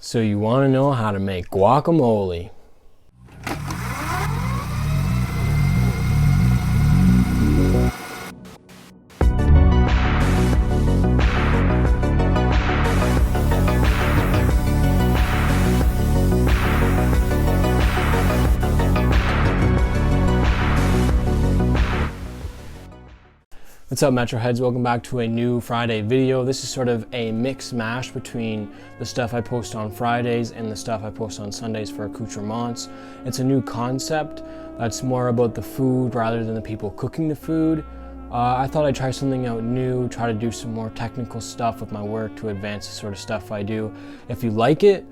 So you want to know how to make guacamole. What's up, Metroheads? Welcome back to a new Friday video. This is sort of a mix mash between the stuff I post on Fridays and the stuff I post on Sundays for accoutrements. It's a new concept that's more about the food rather than the people cooking the food. I thought I'd try something out new, try to do some more technical stuff with my work to advance the sort of stuff I do. If you like it,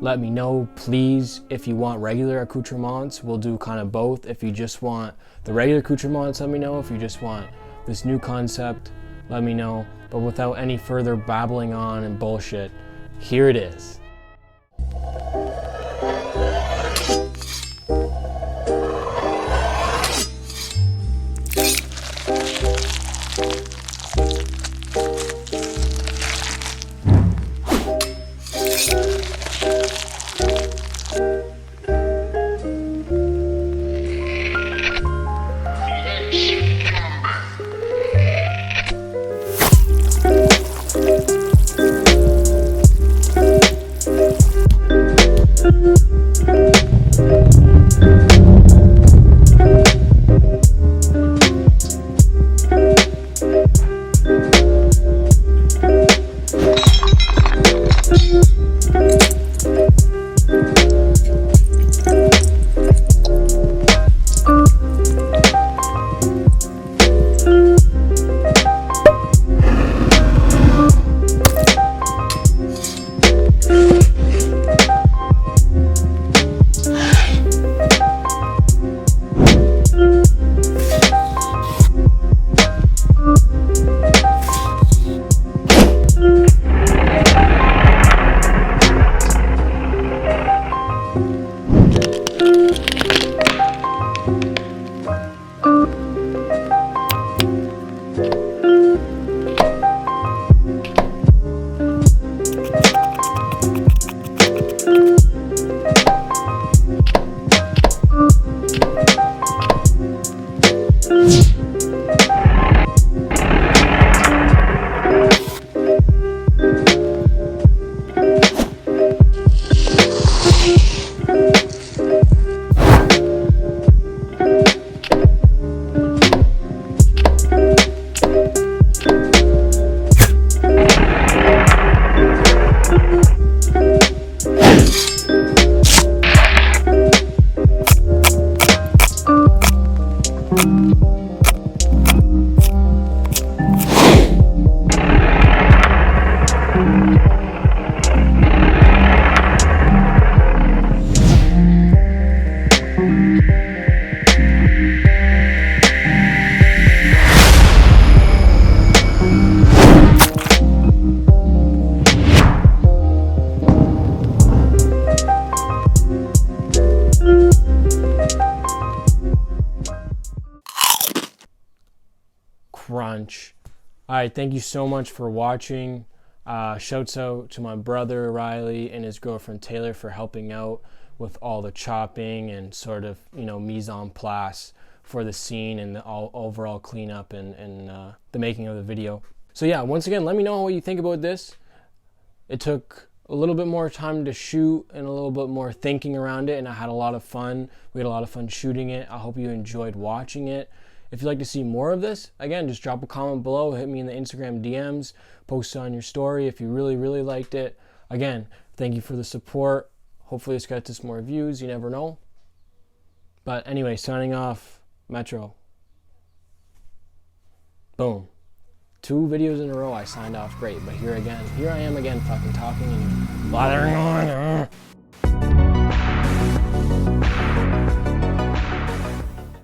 let me know, please. If you want regular accoutrements, we'll do kind of both. If you just want the regular accoutrements, let me know. If you just want this new concept, let me know. But without any further babbling on and bullshit, here it is. Crunch. All right, thank you so much for watching. Shouts out to my brother Riley and his girlfriend Taylor for helping out with all the chopping and sort of, mise en place for the scene and the overall cleanup and the making of the video. So yeah, once again, let me know what you think about this. It took a little bit more time to shoot and a little bit more thinking around it, and I had a lot of fun. We had a lot of fun shooting it. I hope you enjoyed watching it. If you'd like to see more of this, again, just drop a comment below, hit me in the Instagram DMs, post it on your story if you really, really liked it. Again, thank you for the support. Hopefully this gets us more views, you never know. But anyway, signing off, Metro. Boom. 2 videos in a row I signed off great, but here I am again fucking talking and blathering on.